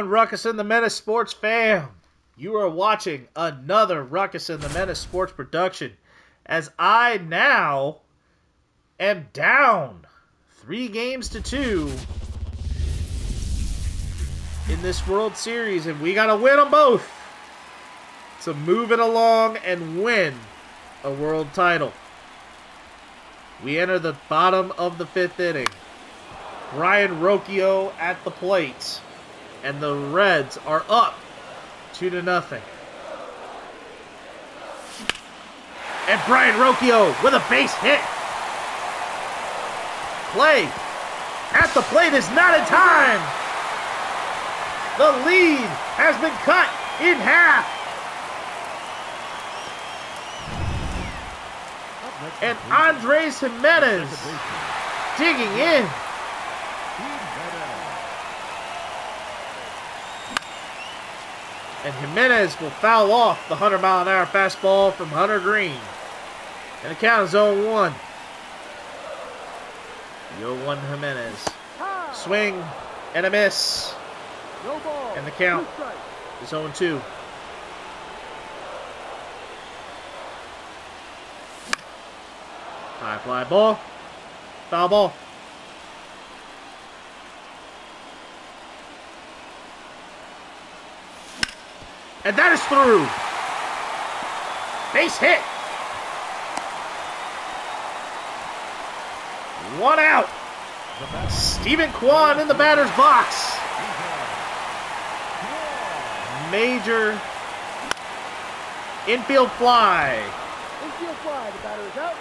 Ruckus and the Menace Sports fam. You are watching another Ruckus and the Menace Sports production as I now am down 3-2 in this World Series, and we got to win them both to move it along and win a world title. We enter the bottom of the 5th inning. Brian Ruckus at the plate. And the Reds are up 2-0. And Brian Ruckus with a base hit. Play at the plate is not in time. The lead has been cut in half. And Andres Menace digging in. And Jimenez will foul off the 100-mile-an-hour fastball from Hunter Green. And the count is 0-1. The 0-1 Jimenez. Swing and a miss. And the count is 0-2. High fly ball. Foul ball. And that is through. Base hit. 1 out. Steven Kwan in the batter's box. Major infield fly. Infield fly, the batter is out.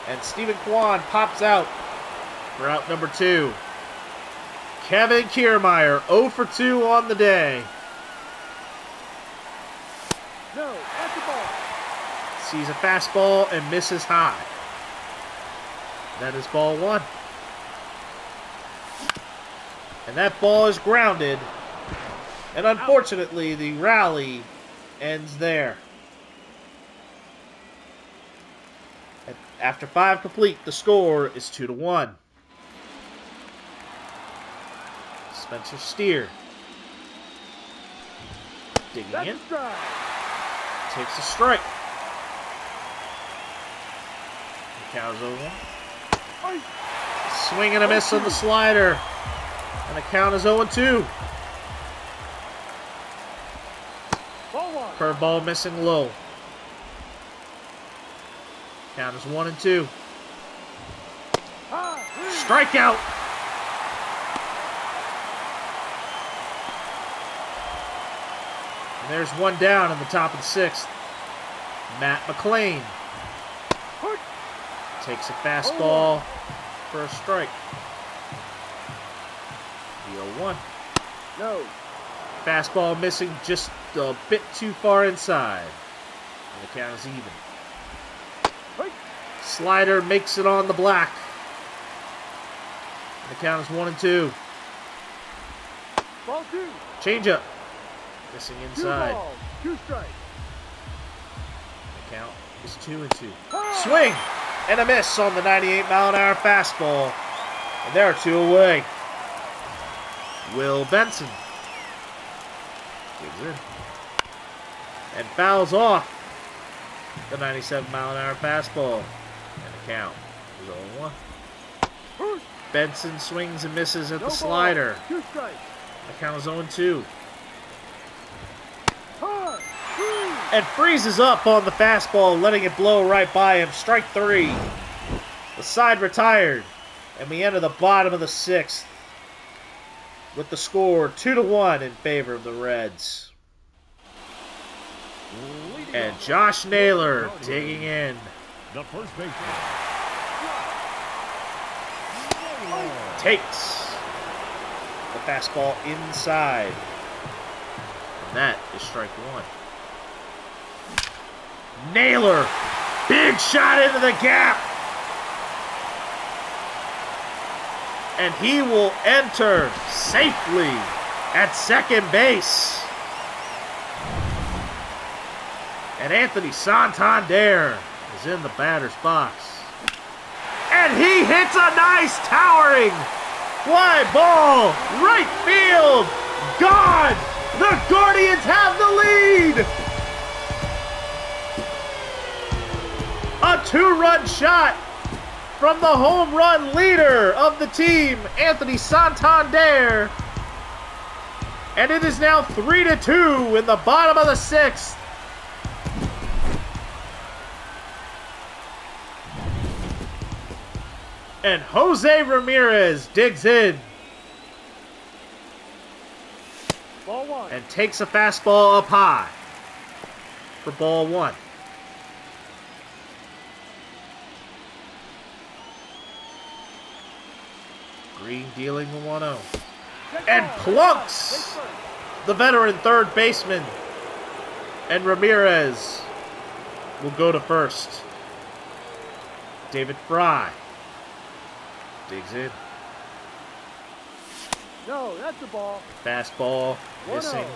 And Steven Kwan pops out for out number 2. Kevin Kiermaier 0 for 2 on the day. No, that's the ball. Sees a fastball and misses high. That is ball 1. And that ball is grounded. And unfortunately, the rally ends there. And after 5 complete, the score is 2-1. Spencer Steer digging in. Takes a strike. The count is 0-1. Swing and a miss on the slider. And the count is 0-2. Curveball missing low. Count is 1-2. Strikeout. And there's 1 down in the top of the 6th. Matt McLean takes a fastball for a strike. The 0-1. No. Fastball missing just a bit too far inside. And the count is even. Slider makes it on the black. And the count is 1-2. Ball 2. Changeup. Missing inside. 2 balls, 2 strikes. The count is 2-2. Swing and a miss on the 98-mile-an-hour fastball. And there are 2 away. Will Benson digs in and fouls off the 97-mile-an-hour fastball. And the count is 0-1. Benson swings and misses at the slider. 2 strikes. The count is 0-2. And freezes up on the fastball, letting it blow right by him. Strike 3. The side retired. And we enter the bottom of the 6th with the score 2-1 in favor of the Reds. And Josh Naylor digging in. The first baseman Takes the fastball inside. And that is strike 1. Naylor, big shot into the gap. And he will enter safely at second base. And Anthony Santander is in the batter's box. And he hits a nice towering fly ball, right field, God! The Guardians have the lead! A 2-run shot from the home run leader of the team, Anthony Santander. And it is now 3-2 in the bottom of the 6th. And Jose Ramirez digs in. Ball 1. And takes a fastball up high for ball 1. Green dealing the 1-0. And plunks the veteran third baseman. And Ramirez will go to first. David Fry digs in. No, that's the ball. Fastball 1-0. missing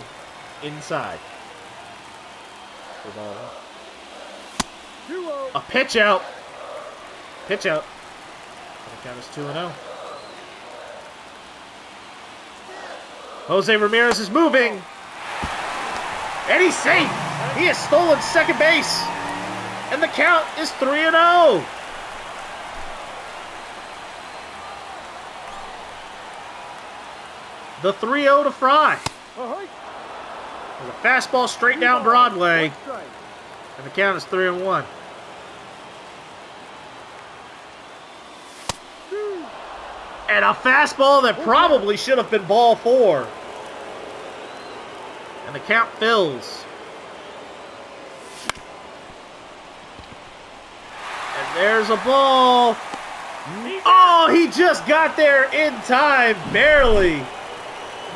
inside. For ball 1. 2-0. A pitch out. Pitch out. The count is 2-0. Jose Ramirez is moving. And he's safe. He has stolen second base. And the count is 3-0. The 3-0 to Fry. Ahoy. There's a fastball straight down Broadway. 1 strike. And the count is 3-1. And a fastball that probably should have been ball 4. And the count fills. And there's a ball. Oh, he just got there in time, barely.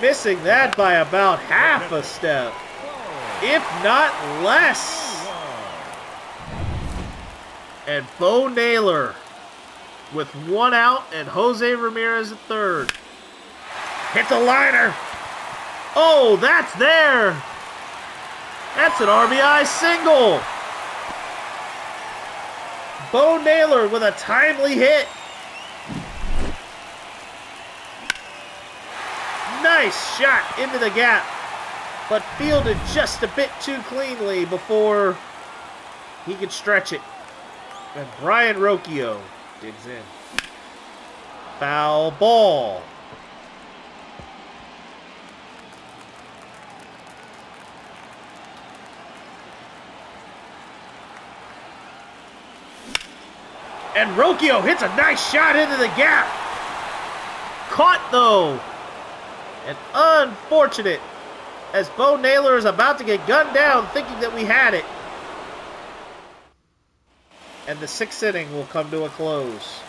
Missing that by about half a step, if not less. And Bo Naylor with 1 out and Jose Ramirez at third. Hits a liner. Oh, that's there. That's an RBI single. Bo Naylor with a timely hit. Nice shot into the gap, but fielded just a bit too cleanly before he could stretch it. And Brian Rocchio digs in. Foul ball. And Rocchio hits a nice shot into the gap. Caught though. And unfortunate, as Bo Naylor is about to get gunned down thinking that we had it. And the 6th inning will come to a close.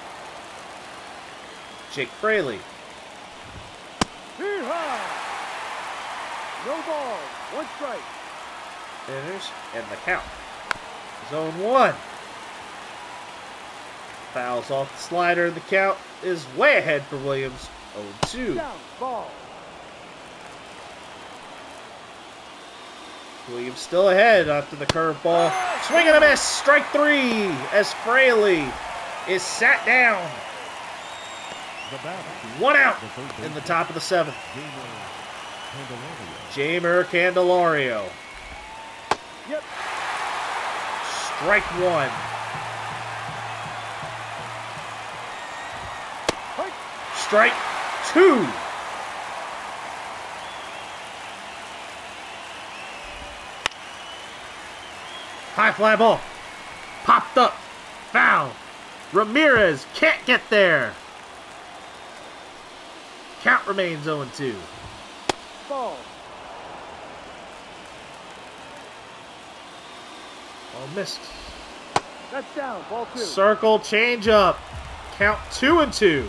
Jake Fraley. Hee-haw! No ball. 1 strike. Enters, and the count is 0-1. Fouls off the slider, and the count is way ahead for Williams. 0-2. Down. Ball. Williams still ahead after the curveball. Swing and a miss. Strike 3 as Fraley is sat down. 1 out in the top of the 7th. Jamer Candelario. Yep. Strike 1. Strike 2. High fly ball. Popped up. Foul. Ramirez can't get there. Count remains 0-2. Ball. Ball missed. That's down. Ball 2. Circle changeup. Count 2-2.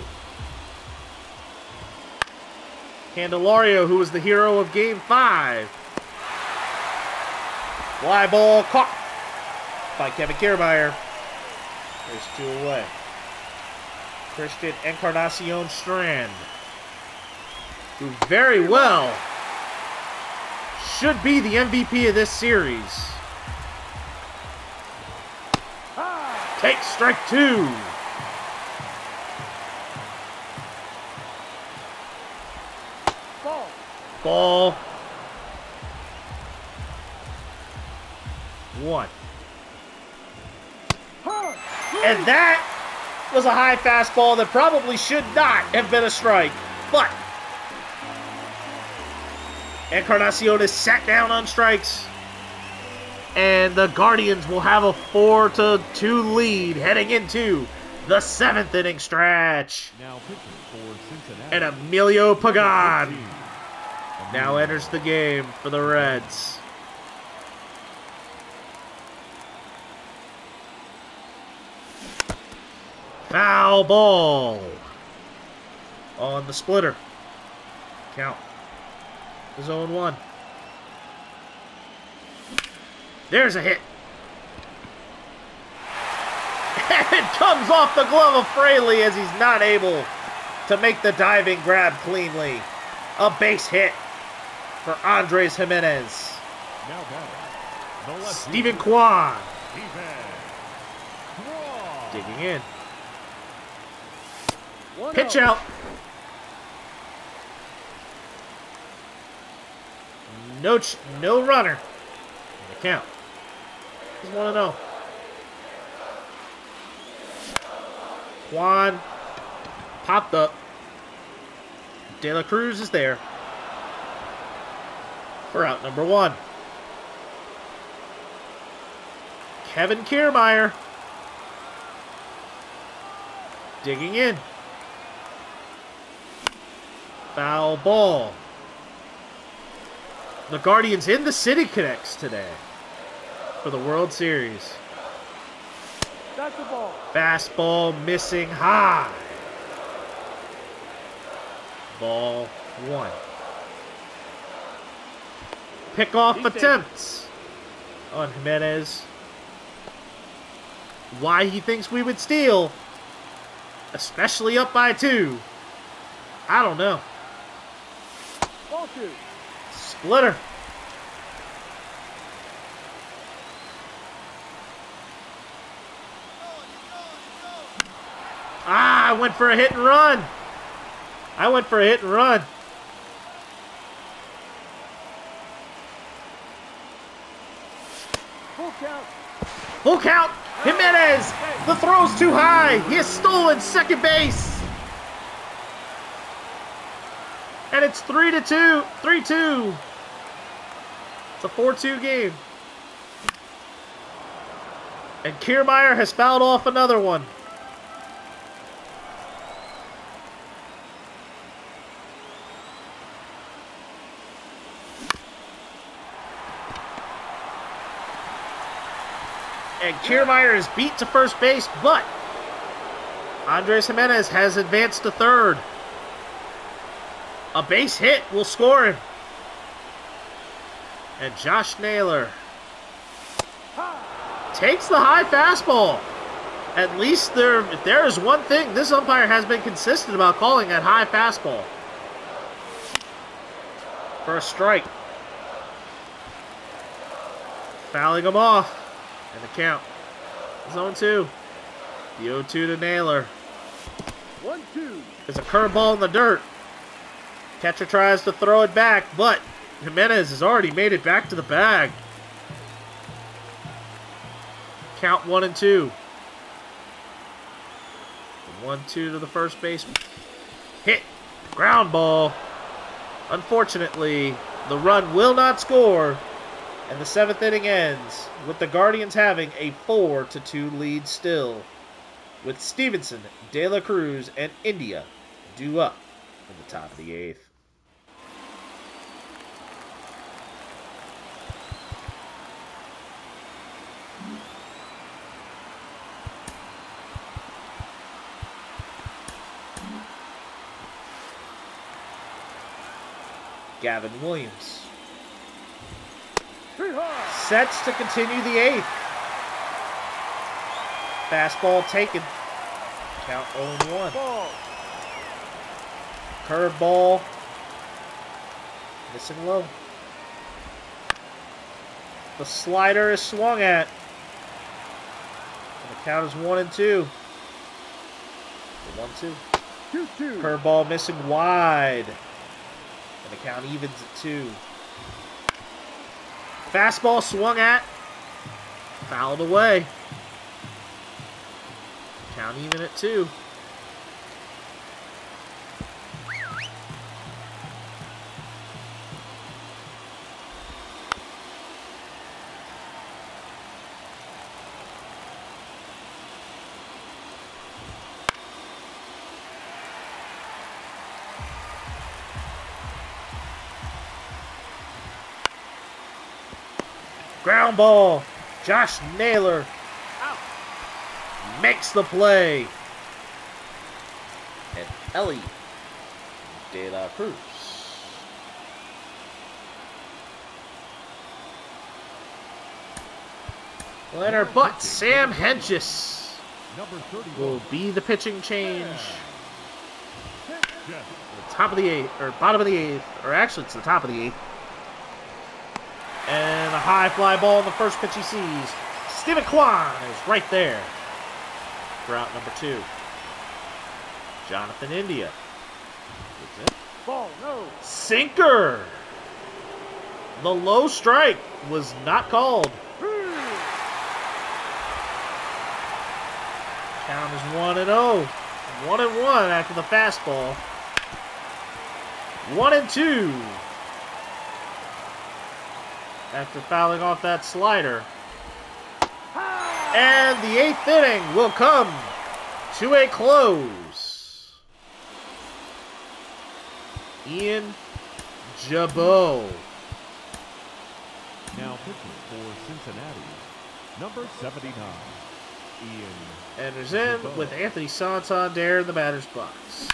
Candelario, who was the hero of Game 5. Fly ball caught by Kevin Kiermaier. There's 2 away. Christian Encarnacion Strand, who very well should be the MVP of this series. Takes strike 2. Ball. Ball 1. And that was a high fastball that probably should not have been a strike. But Encarnacion is sat down on strikes. And the Guardians will have a 4-2 lead heading into the 7th inning stretch. Now pitching for Cincinnati. And Emilio Pagan now enters the game for the Reds. Foul ball on the splitter. Count is 0-1. There's a hit. And it comes off the glove of Fraley as he's not able to make the diving grab cleanly. A base hit for Andres Jimenez. Now batting, the left Stephen Kwan Kwan. digging in. 1-0. Pitch out. No runner. In the count. He's 1-0. Juan popped up. De La Cruz is there for out number 1. Kevin Kiermaier digging in. Foul ball. The Guardians in the City Connects today for the World Series. That's the ball. Fastball missing high. Ball 1. Pickoff attempts on Jimenez. Why he thinks we would steal, especially up by 2, I don't know. Ball 2. Splitter. I went for a hit and run. Full count. Full count. Jimenez. The throw's too high. He has stolen second base. And it's 3-2. 3-2. It's a 4-2 game. And Kiermaier has fouled off another one. And Kiermaier is beat to first base, but Andres Jimenez has advanced to third. A base hit will score him. And Josh Naylor takes the high fastball. At least if there is one thing this umpire has been consistent about calling that high fastball. For a strike. Fouling him off. And the count is 0-2. The 0-2 to Naylor. 1-2. There's a curveball in the dirt. Catcher tries to throw it back, but Jimenez has already made it back to the bag. Count 1-2. 1-2 to the first baseman. Hit. Ground ball. Unfortunately, the run will not score. And the 7th inning ends with the Guardians having a 4-2 lead still, with Stevenson, De La Cruz, and India due up in the top of the 8th. Gavin Williams sets to continue the 8th. Fastball taken. Count 0-1. Ball. Curveball. Missing low. The slider is swung at. And the count is 1-2. 1-2. 2-2. Curveball missing wide. And the count evens at 2. Fastball swung at. Fouled away. Count even at 2. Ground ball. Josh Naylor makes the play. And Ellie De La Cruz. Leonard but Sam Hentges Number 31. will be the pitching change. Jeff. Top of the 8th, or bottom of the 8th, or actually it's the top of the 8th. And a high fly ball in the first pitch he sees. Steven Kwan is right there for out number 2. Jonathan India. That's it. Ball, no. Sinker! The low strike was not called. Count is 1-0. 1-1 after the fastball. 1-2 after fouling off that slider. And the 8th inning will come to a close. Ian Jabot. Now pitching for Cincinnati, number 79, Ian. Enters in with Anthony Santander in the batter's box.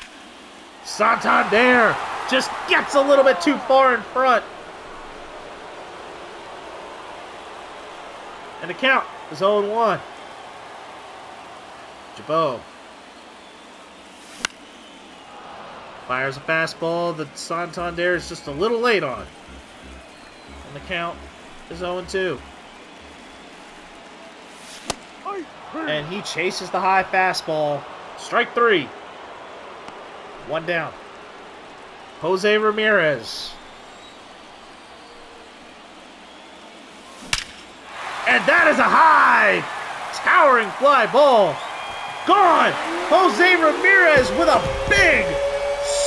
Santander just gets a little bit too far in front. And the count is 0-1. Jabot fires a fastball that Santander is just a little late on. And the count is 0-2. And he chases the high fastball. Strike 3. 1 down. Jose Ramirez. And that is a high, towering fly ball. Gone. Jose Ramirez with a big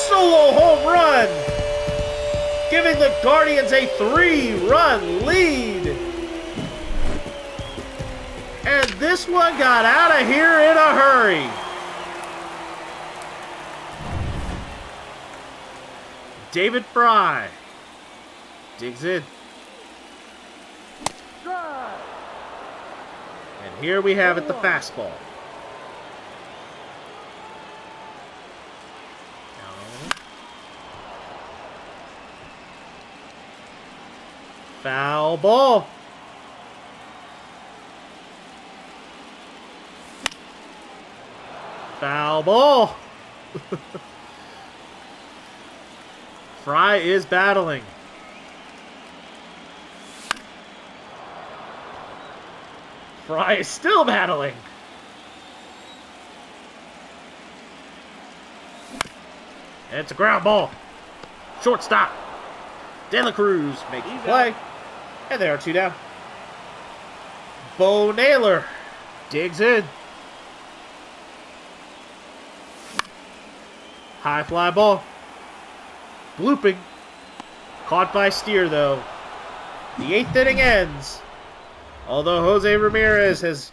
solo home run, giving the Guardians a 3-run lead. And this one got out of here in a hurry. David Fry digs in. And here we have it, the fastball. Foul ball. Foul ball. Fry is battling. Fry is still battling. And it's a ground ball. Shortstop. De La Cruz makes the play. And there are 2 down. Bo Naylor digs in. High fly ball. Blooping. Caught by Steer, though. The 8th inning ends. Although Jose Ramirez has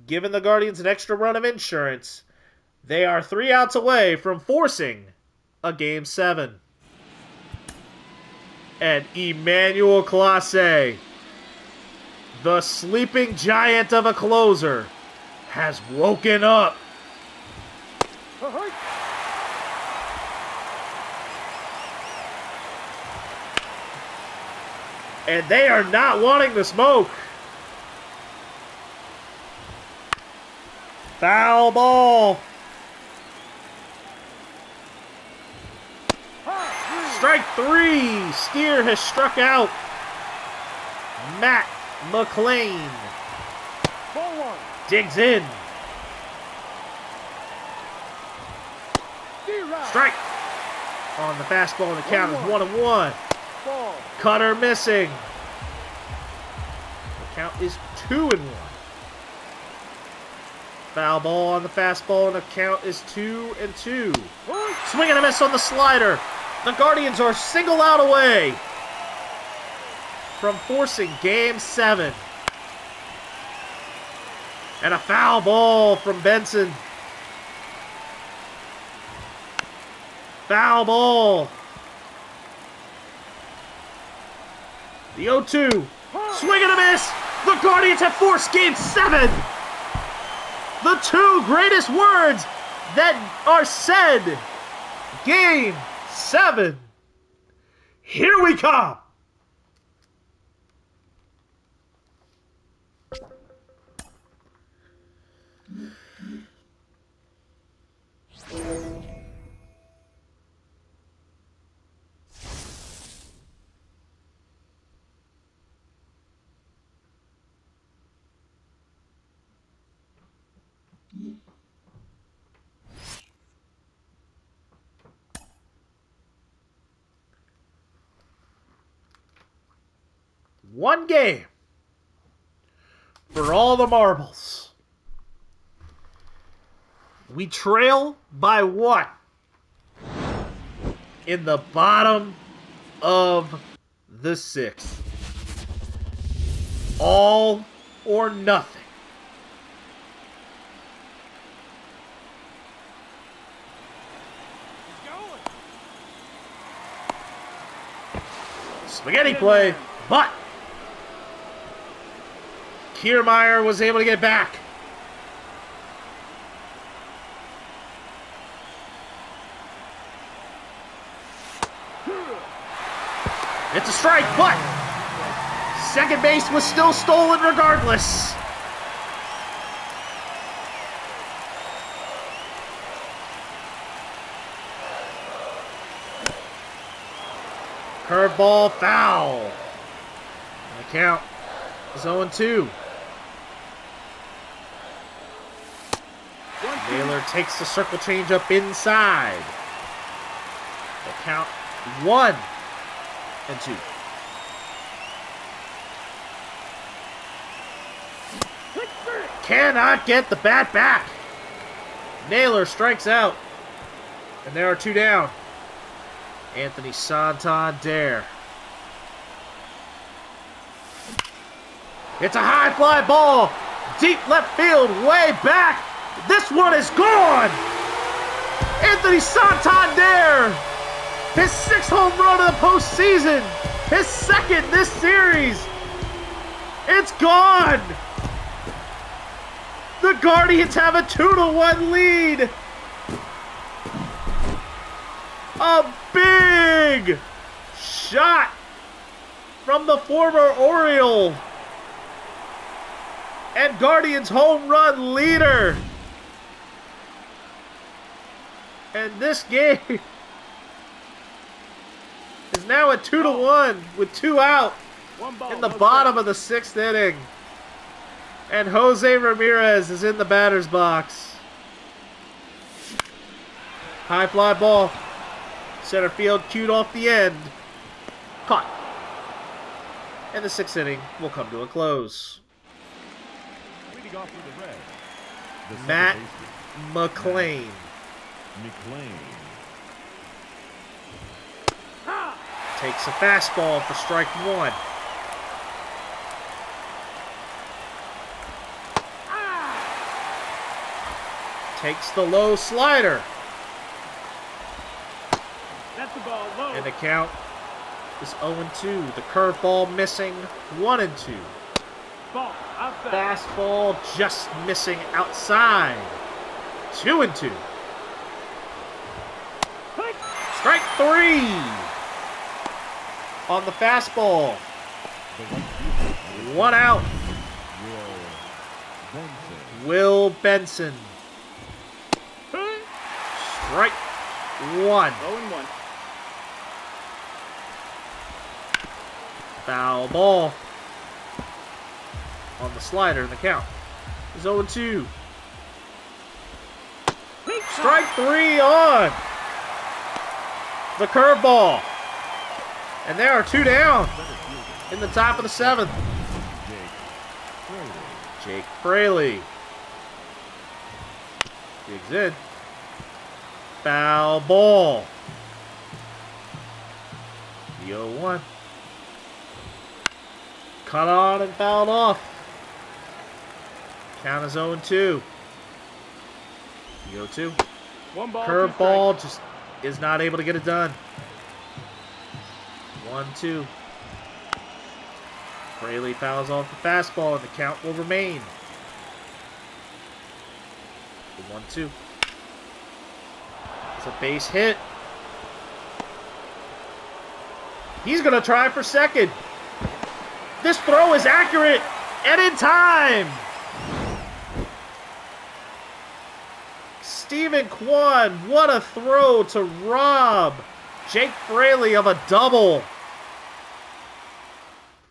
given the Guardians an extra run of insurance, they are 3 outs away from forcing a Game 7. And Emmanuel Clase, the sleeping giant of a closer, has woken up. And they are not wanting the smoke. Foul ball. Strike 3. Steer has struck out. Matt McLean digs in. Strike. On the fastball, and the count is 1-1. Ball. Cutter missing. The count is 2-1. Foul ball on the fastball, and the count is 2-2. Swing and a miss on the slider. The Guardians are single out away from forcing Game 7. And a foul ball from Benson. Foul ball. The 0-2. Swing and a miss. The Guardians have forced Game 7. The two greatest words that are said. Game 7. Here we come. One game for all the marbles. We trail by 1 in the bottom of the 6th. All or nothing. Spaghetti play, but Kiermaier was able to get back. It's a strike, but second base was still stolen regardless. Curveball foul. And the count is 0-2. Naylor takes the circle change up inside. The count 1-2. Cannot get the bat back. Naylor strikes out. And there are 2 down. Anthony Santander. It's a high fly ball. Deep left field, way back. This one is gone! Anthony Santander! His 6th home run of the postseason! His 2nd this series! It's gone! The Guardians have a 2-1 lead! A big shot from the former Oriole and Guardians home run leader! And this game is now at 2-1 with 2 out in the bottom of the 6th inning. And Jose Ramirez is in the batter's box. High fly ball. Center field cued off the end. Caught. And the 6th inning will come to a close. Leading off with the red, the Matt second baseman, McLean. McLean. Takes a fastball for strike 1. Takes the low slider. That's the ball. Low. And the count is 0-2. The curveball missing. 1-2. Ball. Outside. Fastball just missing outside. 2-2. Strike 3 on the fastball. The right fielder, 1 out. Will Benson. Will Benson. Strike 1. 0-1. Foul ball on the slider, and the count is 0-2. Strike 3 on. the curveball. And there are 2 down in the top of the 7th. Jake Fraley. Digs in. Foul ball. The 0-1. Cut on and fouled off. Count is 0-2. The 0-2. One ball, Curveball just is not able to get it done. 1-2. Fraley fouls off the fastball and the count will remain. 1-2. It's a base hit. He's going to try for second. This throw is accurate and in time. Stephen Kwan, what a throw to rob Jake Fraley of a double.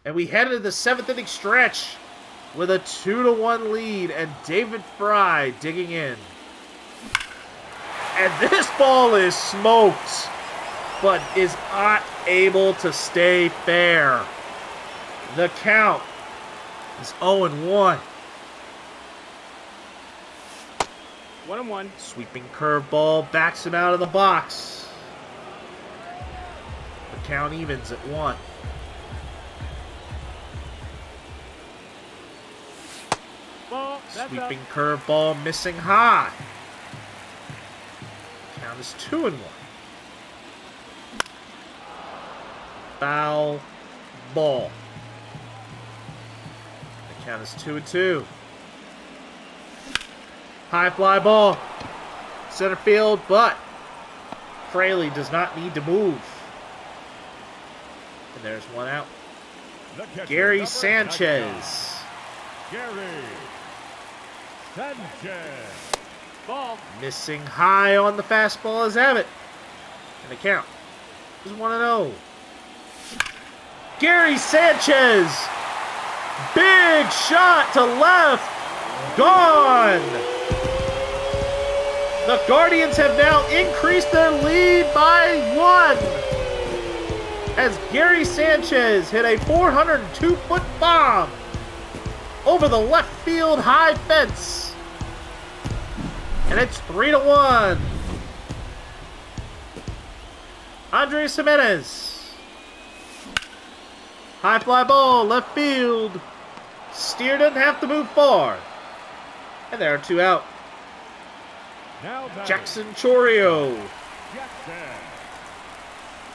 And we head into the 7th inning stretch with a 2-1 lead and David Fry digging in. And this ball is smoked, but is not able to stay fair. The count is 0-1. 1-1. Sweeping curveball backs him out of the box. The count evens at 1. Ball. That's Sweeping curveball missing high. Count is 2-1. Foul ball. The count is 2-2. High fly ball. Center field, but Fraley does not need to move. And there's 1 out. Gary Sanchez. Gary Sanchez. Ball. Missing high on the fastball is Abbott. And the count is 1-0. Gary Sanchez. Big shot to left. Gone. The Guardians have now increased their lead by 1. As Gary Sanchez hit a 402-foot bomb over the left field high fence. And it's 3-1. Andres Menace. High fly ball, left field. Steer doesn't have to move far. And there are 2 out. Now batting, Jackson Chorio. Jackson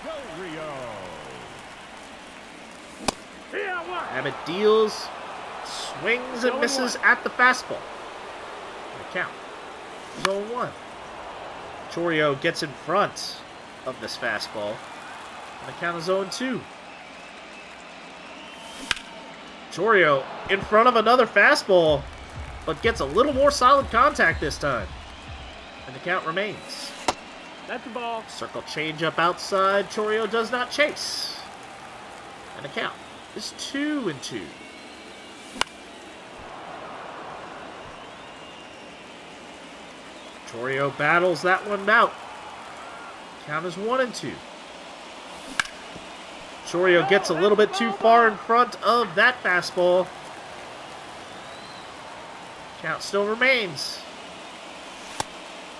Del Rio. Abbott deals, swings and misses at the fastball. The count is 0-1. Chorio gets in front of this fastball. And the count is 0-2. Chorio in front of another fastball, but gets a little more solid contact this time. And the count remains. That's a ball. Circle changeup outside. Chorio does not chase. And the count is 2-2. Chorio battles that one out. Count is 1-2. Chorio gets a little bit too far in front of that fastball. Count still remains.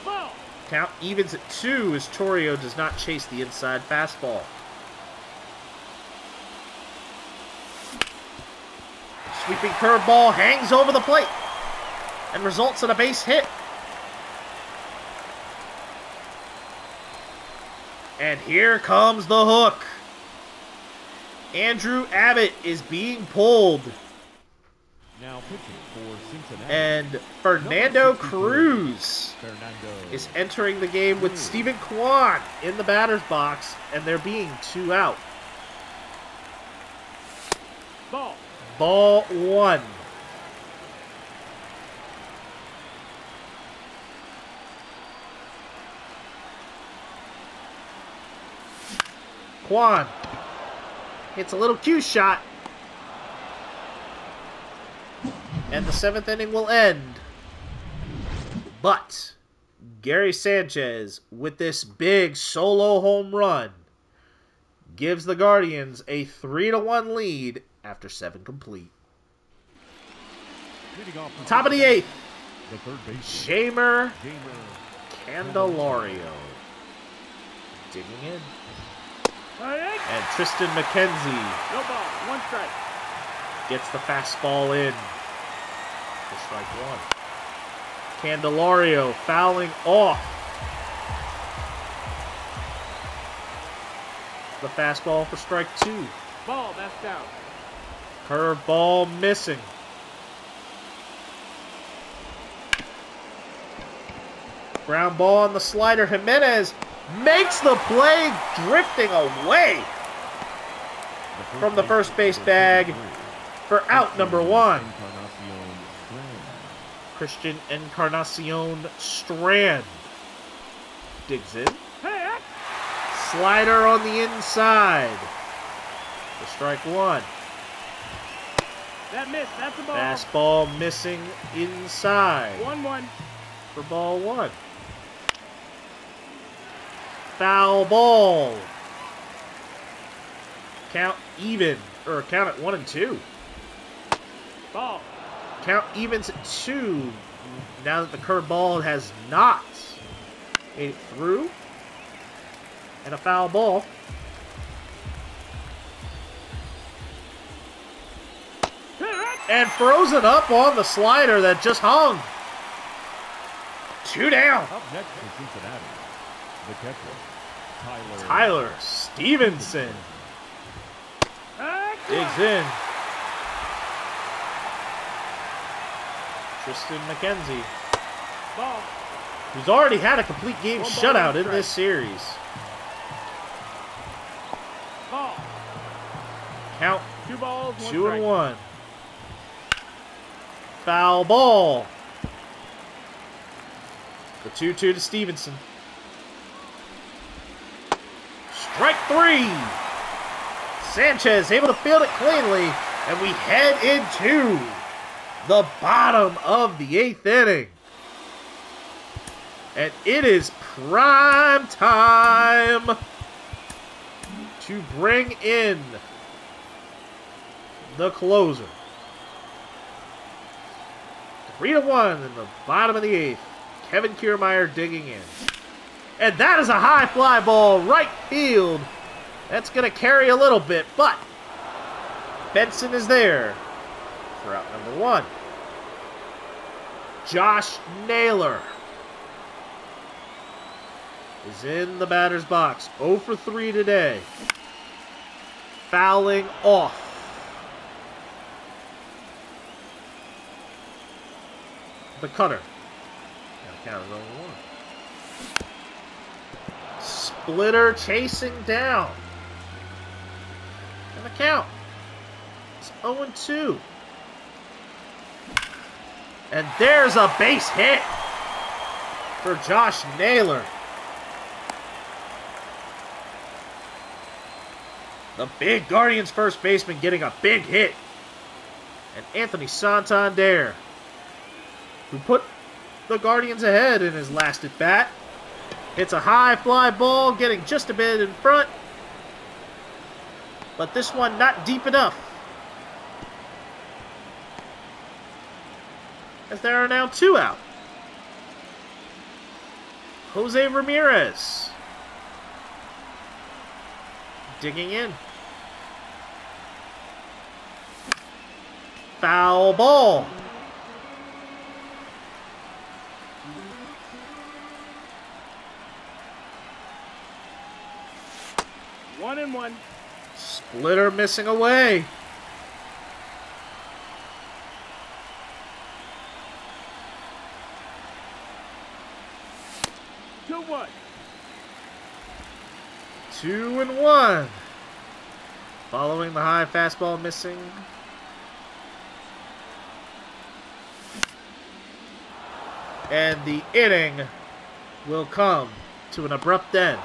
Ball. Count evens at 2 as Chorio does not chase the inside fastball. Sweeping curveball hangs over the plate and results in a base hit. And here comes the hook. Andrew Abbott is being pulled. Now pitching for Cincinnati. And Fernando Cruz is entering the game with Stephen Kwan in the batter's box, and there being 2 out. Ball. Ball 1. Kwan hits a little cue shot. And the 7th inning will end. But Gary Sanchez, with this big solo home run, gives the Guardians a 3-1 lead after 7 complete. Leading off from Top of the 8th, the third baseman, Jamer Jamer Candelario. Digging in. And Tristan McKenzie No ball. 1 strike. gets the fastball in for strike 1. Candelario fouling off the fastball for strike 2. Ball. That's down. Curveball missing. Ground ball on the slider. Jimenez makes the play, drifting away from the first base bag for out number 1. Christian Encarnacion Strand digs in. Hey, Slider on the inside for strike 1. that missed. That's a ball. Fastball missing inside 1-1. for ball 1. Foul ball. Count even, or count at 1 and 2. Ball. Count evens at 2. Now that the curveball has not made it through. And a foul ball. And frozen up on the slider that just hung. 2 down. Up next for Cincinnati, the catcher, Tyler Stevenson digs in. Tristan McKenzie, Ball. who's already had a complete game 1 ball, shutout 1 in strike. this series. Ball. Count 2 balls. 1 2 strike. and 1. Foul ball. The 2-2 to Stevenson. Strike 3. Sanchez able to field it cleanly, and we head into the bottom of the 8th inning. And it is prime time to bring in the closer. 3-1 in the bottom of the 8th. Kevin Kiermaier digging in. And that is a high fly ball right field. That's going to carry a little bit, but Benson is there for out number 1. Josh Naylor is in the batter's box. 0 for 3 today. Fouling off. The cutter. Count is 0-1. Splitter chasing down. And the count is 0-2. And there's a base hit for Josh Naylor. The big Guardians first baseman getting a big hit. And Anthony Santander, who put the Guardians ahead in his last at bat. It's a high fly ball, getting just a bit in front. But this one not deep enough. As there are now 2 out. Jose Ramirez digging in. Foul ball. 1-1. Splitter missing away. Two one. 2-1. Following the high fastball missing. And the inning will come to an abrupt end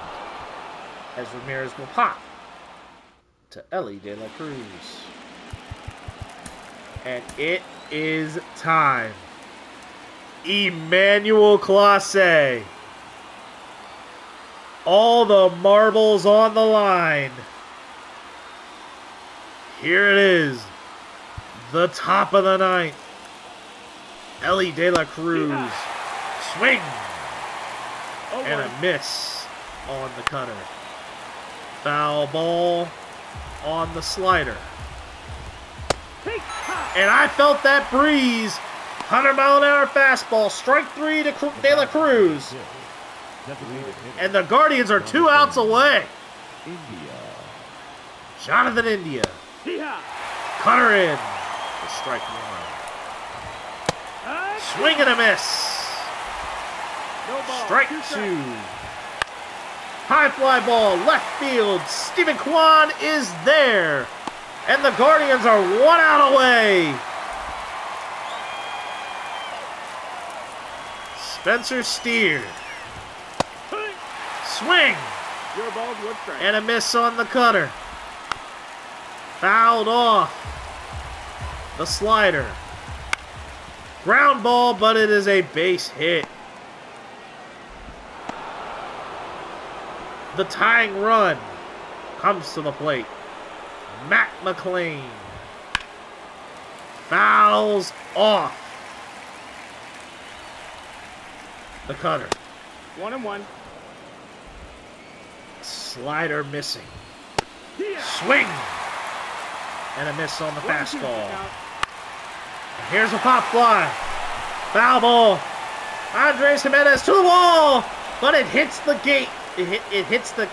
as Ramirez will pop to Ellie De La Cruz. And it is time Emmanuel Clase. All the marbles on the line. Here it is. The top of the ninth. Ellie De La Cruz. Swing. And a miss on the cutter. Foul ball on the slider. And I felt that breeze. 100-mile-an-hour fastball. Strike 3 to De La Cruz. And the Guardians are 2 outs away. Jonathan India. Cutter in. For strike 1. Swing and a miss. Strike 2. High fly ball, left field. Stephen Kwan is there. And the Guardians are 1 out away. Spencer Steer. Swing. And a miss on the cutter. Fouled off. The slider. Ground ball, but it is a base hit. The tying run comes to the plate. Matt McLean fouls off the cutter. 1-1. Slider missing. Swing and a miss on the fastball. And here's a pop fly. Foul ball. Andres Jimenez to the wall, but it hits the gate. It hits the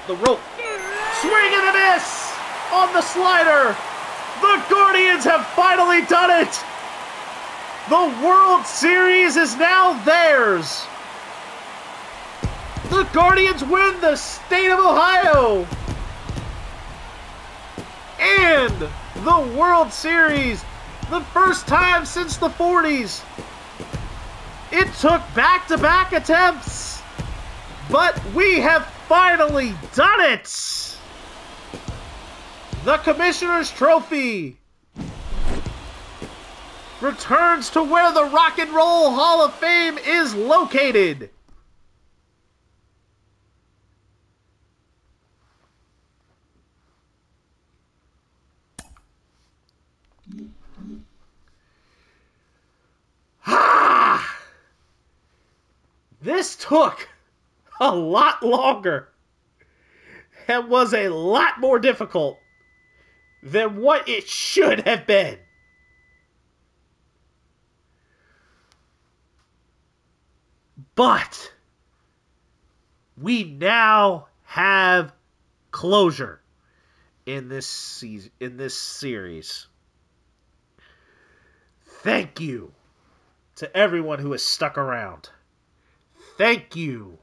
rope. Swing and a miss on the slider. The Guardians have finally done it. The World Series is now theirs. The Guardians win the state of Ohio and the World Series, the first time since the 40s. It took back-to-back attempts, but we have finally done it! The Commissioner's Trophy returns to where the Rock and Roll Hall of Fame is located. This took a lot longer and was a lot more difficult than what it should have been. But we now have closure in this season, in this series. Thank you to everyone who has stuck around. Thank you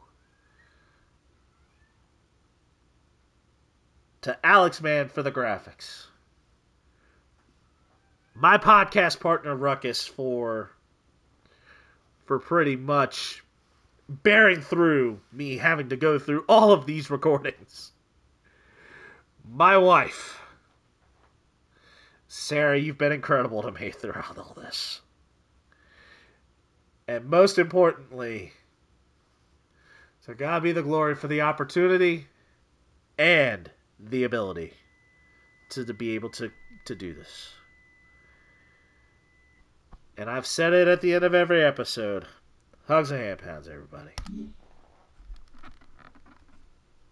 to Alex Mann for the graphics. My podcast partner Ruckus for pretty much bearing through me having to go through all of these recordings. My wife, Sarah, you've been incredible to me throughout all this. And most importantly, to God be the glory for the opportunity and the ability to be able to do this. And I've said it at the end of every episode. Hugs and hand pounds, everybody.